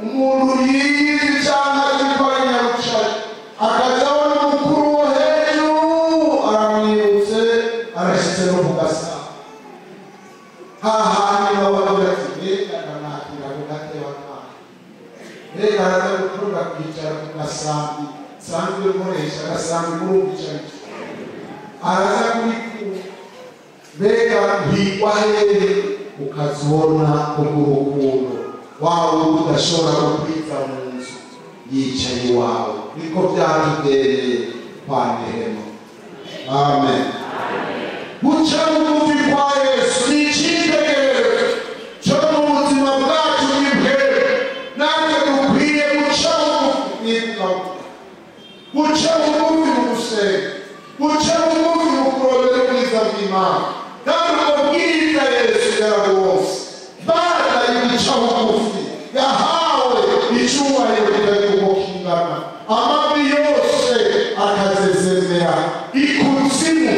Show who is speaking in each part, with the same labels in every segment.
Speaker 1: umuntu yize cyangwa akora nyarucari akazabona umukuru wo hejuru aramwibutse arashyize no ku gasa hahandi babavuga ati mbega ndanakira ku gatewa kana mbega araza gukorera kwicara ku gasambi sanzwe nkoresha agasambi muri ubwicarike araza kubikura mbega ntwigwa hehe ukazibona kubw'urukundo wawe udashobora gukwiza mu nzu yicaye iwawe niko byatubereye kwa Nehema. Amen. Guca bugufi kwa Yesu ni icyitegererezo cyo mu buzima bwacu bw'imbere natwe dukwiye guca bugufi n'ibwawe, guca bugufi mu gusenga, guca bugufi mu kurondera ubwiza bw'Imana kandi ubwo bwiza Yesu yarabwose baada y'uguca bugufi yahawe icyubahiro kitagukingana amabi yose akazezemera ikuzimu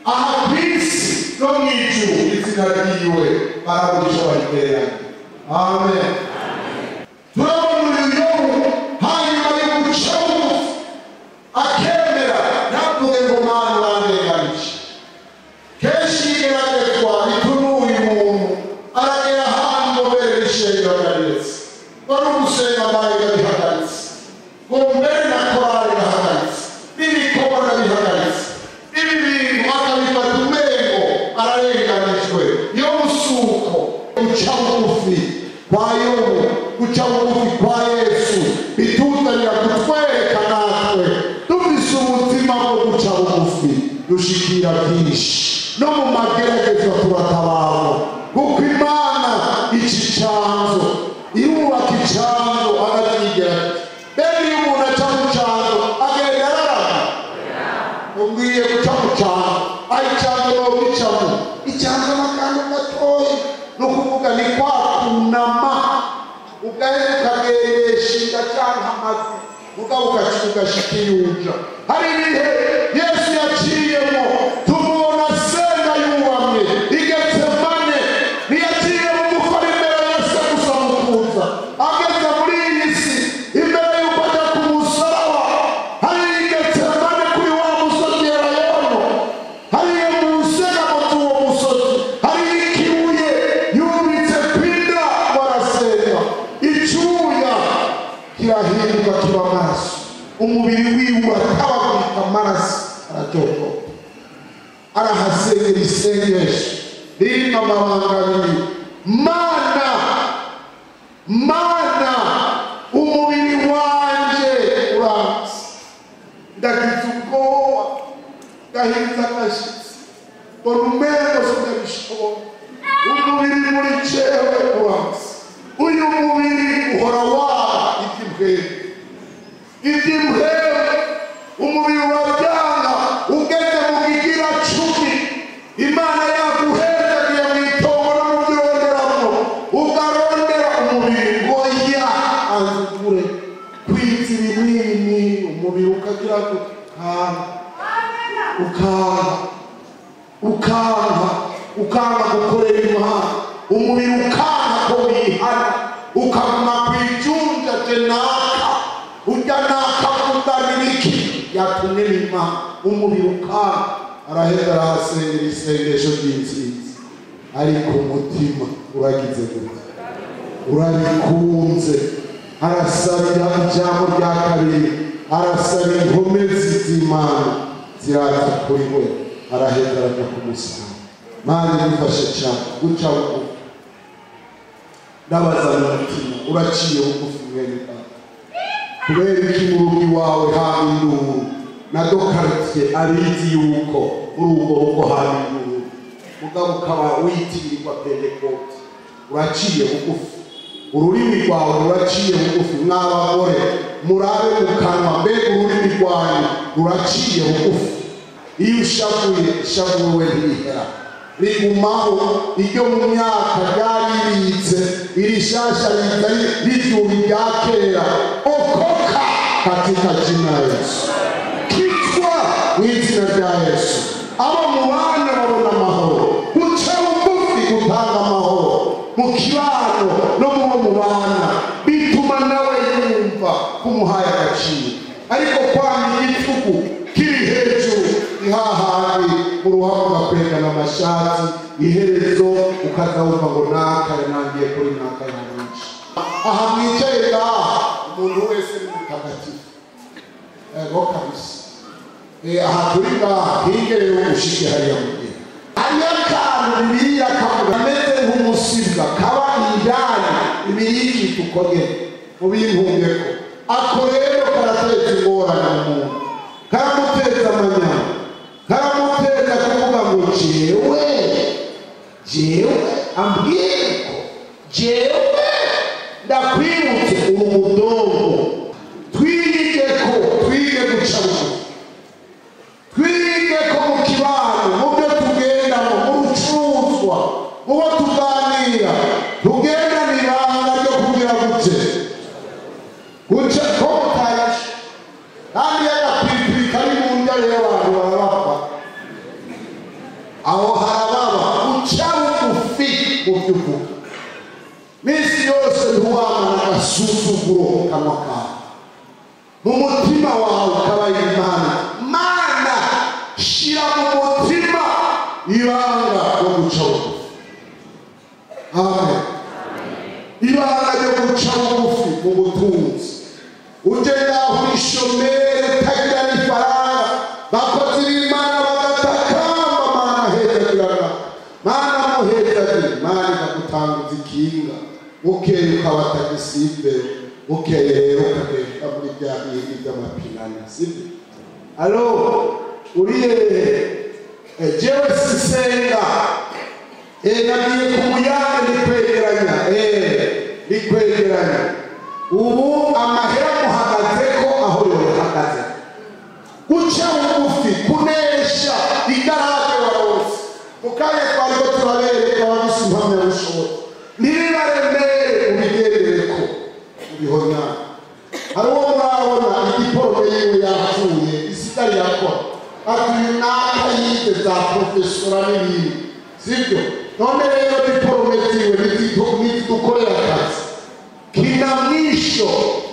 Speaker 1: aha ku isi no mu ijuru izina ryiwe barabugisha bariteranye. Amen. Turabona uyu Yobu hanyuma yo guca bugufi akemera ntavuge ngo Mana urandenganije kenshi igeragezwa bituma uyu muntu aragera ahantu ngobere n'ishengero agaretse wari ugusenga amahiga bihagaritse ngo mbere na korari bihagaritse n'ibikobwa bihagaritse ibi bintu akabifata umengo ararenganijwe. Iyo musuko guca bugufi kwa Yobu, guca bugufi kwa Yesu bituzanira kutwereka natwe dufise umutima wo guca bugufi dushikira byinshi no mu mageragezwa turatabarwa kuko Imana iki canzo irubaka icanzo akakigera mbere iyo umuntu aca mu canzo agenda ararama ubwiye guca mu canzo ayicanzo nobicamo icanzo n'akantu gatoyi no kuvuga ni kwa kunama ugahera ukagendeshinga canke amazi mugabo ugashika iyuja. Hari ibihe Yesu yaciyemo tumubona senga yubamye igetsemane ntiyaciye mu gukora imbere ya se gusa mu kuza ageze muri iyi si imbere y'uko ajya ku musaraba hari igetsemane kuri wa musozi Elayono hariyo mu nsengamo z'uwo musozi hari ikibuye yubitse kwinda barasenga icyuya kirahinduka kiba amaraso umubiri wiwe uratabagurika amaraso aratokoka arahasengera isengesho ririmo amabanga abiri Mana Mana umubiri wanje uranze ndagize ubwoba ndahinze agashitsi mbona umengo sindabishobora umubiri muri jewe uranze uyu mubiri uhora waba iby'impeho umubiri urabyanga ugeze mu kigira cumi Imana yaguherezagiye mu itongo no mu byironderamo ugarondera umubiri ngo ya azigure kwitsa ibinini umubiri ukagira ukanga gukorera Imana umubiri ukanga ko wihana ukaguma kwijunja tenaka ujya nakakuganiriki yatumye Imana umubiri ukanga araheza arahasengera isengesho ry'intsinzi ariko umutima uragize gute urabikunze arasabira ijambo rya kabiri arasabira inkomezi z'Imana ziraza kuri we araheza arajya kumusanga. Mana nifashe cyane guca bugufi ndabazana umutima uraciye bugufi mwene data kubera iki mu rugo iwawe haba induru na dokaritiye abizi yuko muri ubwo rugo haba induru mugabo ukaba witirirwa Pentekote uraciye bugufi ururimi rwawe ruraciye bugufi mw'abagore murabe mu kanwa mbega ururimi rwanyu ruraciye bugufi iyo ushavuwe ntihera rigumaho iryo mu myaka ryaribitse irishasha rivyura irya kera okoka katika jina Yesu kitwa mw'izina rya Yesu abo mu bana babona amahoro guca bugufi gutanga amahoro mu kibano no mu bana umuhaye agaciro. Ariko kwanga igitugu kiri hejuru ihahandi mu ruhamo ugakwegana amashati iherezo ukazawumva ngo nakaye nangiye kuri nakaye nyinshi. Aha mwicaye ngaha umuntu wese ni mutagatifu. Ego kabisa. Aha turi ngaha hinge rero ushike hariya mugihe. Hariya kantu Bibiliya kavuga meze nk'umusibwa kaba indani ibiriki tukogera mu bintungeko. Ako rero karateza ingorane mu muntu. Karamuteza amanyama. Karamuteza kuvuga ngo jewe ambwiriko jewe ndakwibutse umudongo. Twige guca bugufi. Twige ko mu kibano mu byo tugendamo mu rucuruzwa mu bo tuganira tugendana ibanga ryo kugira gute guca ko mutayashe kandi y'agapiripiri kari mu ndya rero abantu barabapfa. Aho harababa guca bugufi mu by'ukuri. Misi yose ntiwamana agasuzuguro mu kanwa kawe. Mu mutima wawe ukaba Imana. Mana shira mu mutima ibanga ryo guca bugufi. Amen. Ibanga ryo guca bugufi mu butunzi. Uje ngaho ishomere utagira n'ifaranga bakozi b'Imana bagatakamba Mana hejagirana. Mana muhejagire. Mana ikagutanguza ikinga. Ukeye ukaba tagisibere. Ukeye rero ukagenda muri bya bindi by'amapinani. Sibyo? Alo, uriye jewe sisenga. Nagiye ku muyange nikwegeranya. Ubu amahera muhagazeko aho yohagaze. Guca bugufi kunesha igaraje warose. Mukanya twariko turabereka abafise impamyabushobozi. Ntibibaremere ubigendereko ubihonya. Hari uwo murabona igiporome yiwe yapfuye isigari yakora. Ati naka yize za profesora n'ibindi. Sibyo? None rero diporome ziwe nitidukorera akazi. Kina mwisho.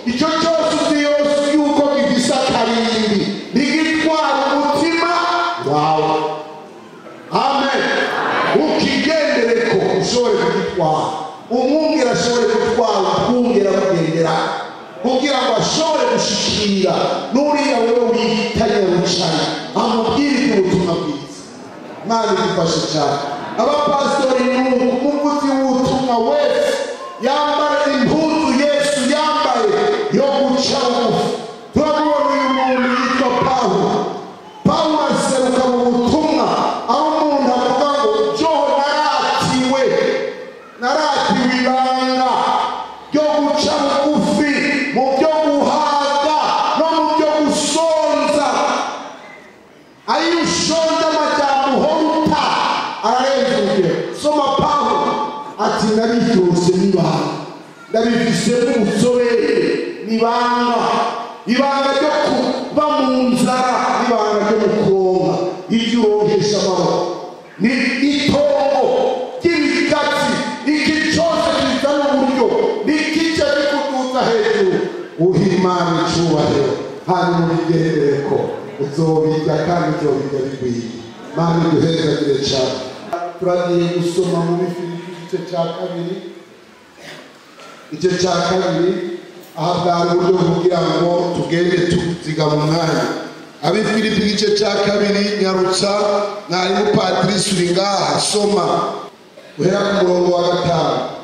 Speaker 1: Ico cyose uzi yose yuko gifise akarindi. Ntigitwara umutima wawe. Amen. Ukigendereko ushobore kugitwara. Umwungere ashobore gutwara umwungere amugendera. Kugira ngo ashobore gushikira n'uriya wewe wihitanye rucana. Amubwire iby'ubutumwa bwiza. Imana idufashe cyane. Abapastori n'umuvuzi w'ubutumwa wese yambara impuzu Yesu yambaye yo guca bugufi. Turabona uyu muntu yitwa Pawulo. Pawulo aseruka mu butumwa aho umuntu avuga ngo joho naratiwe ibanga ryo guca bugufi mu byo guhaga no mu byo gusonza. Ayo ushonza amajyambere uhoruta ararenzuye. Soma Pawulo ati nabiryose n'ibanga ndabifise n'ubutsobere n'ibanga. Ibanga ryo kuba mu nzara n'ibanga ryo mu kuronka ibyo uronkesha amaboko. Ni itongo ry'ibigatsi iki cyose kizana uburyo n'ikica gikutuza hejuru. Uha Imana icubahiro hanyuma ubigendereko uzobirya kandi uzobirya bigwiye. Mana iduhezagire cyane. Turagiye gusoma mu Bifilipi igice cya kabiri. Igice cya kabiri aha bwari uburyo kugira ngo tugende tuziga mu mwanya. Abifilipi igice cya kabiri nyarutsa mwarimu Patrice uri ngaha soma guhera ku murongo wa 5.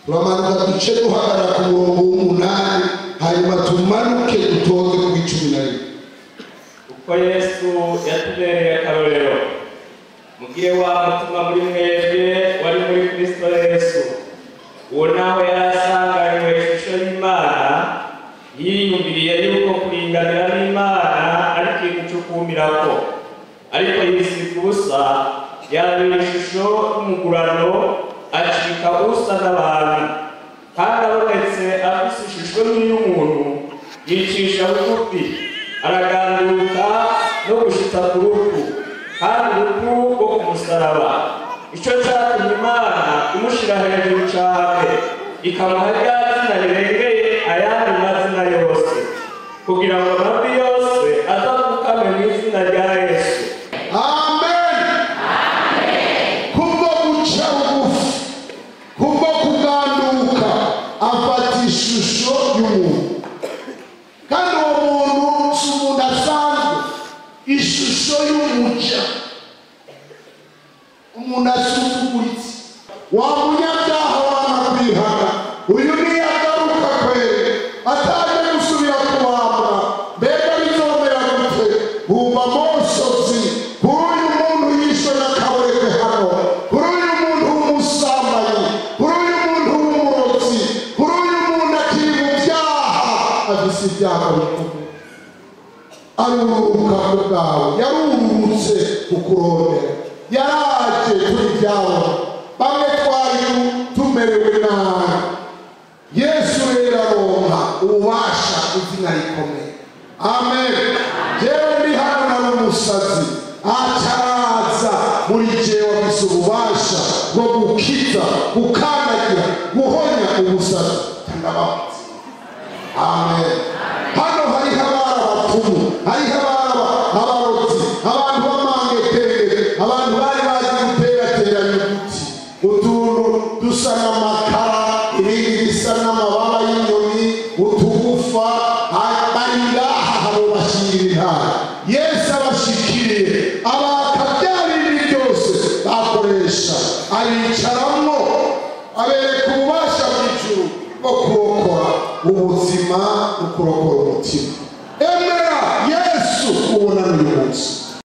Speaker 1: Turamanuka duce duhagarara ku murongo w'8 hanyuma tumanuke dutoze ku 11.
Speaker 2: Uko Yesu yatubereye akarorero mugire wa mutima muri mwebwe wari muri Kristo Yesu. Uwo nawe yarasanganywe ishusho y'Imana yiyumviriye yuko kuringanira n'Imana ari ikintu cyo kumirako. Ariko yisiga ubusa yarabira ishusho y'umugurano acika ubusa n'abantu. Kandi abonetse afise ishusho y'umuntu yicisha bugufi araganduka no gushitsa ku rupfu kandi urupfu rwo ku musaraba. Ico cyatumye Imana imushira hejuru cyane ikamuha rya zina rirengeye ayandi mazina yose kugira ngo amajwi yose azapfukame mu izina rya Yesu.
Speaker 1: Amen. Kubwo guca bugufi, kubwo kuganduka afata ishusho y'umuntu, kandi uwo muntu si umuntu asanzwe, ishusho y'umuja, umuntu asuzuguritse, wa munyabyaha wanakwihana, uyu niyagaruka kwere ataje gusubira kubambwa, mbega bizomera gute? Bumva Mosozi kuri uyu muntu yishwe n'akabureke hano, kuri uyu muntu w'umusambanyi, kuri uyu muntu w'umurozi, kuri uyu muntu akiri mu byaha, afise ibyaha bikomeye, aruruka ku bwawe, yarurutse kukurondera, yaraje turi ibyawe, bamwe twari tumerewe nabi. Yesu rero aronka ububasha izina rikomeye. Amen. Jewe ndi hano nari umusazi, acaraza muri jewe afise ububasha bwo gukiza, gukandagira, guhonya ubusazi. Ndababaza. Amen. Hano hariho abari abapfumu, hariho abarozi, abantu b'amangetenge, abantu bari bazi guterateranya uduti, utuntu dusa n'amakara, ibindi bisa n'amababa y'inyoni, utugufa, bari ngaha habo bashirira intara. Yesu abashikiriye abaka bya bindi byose bakoresha, abicaramwo abereka ububasha bw'ijuru bwo kurokora ubuzima no kurokora umutima. Emera Yesu ubona n'uyu munsi.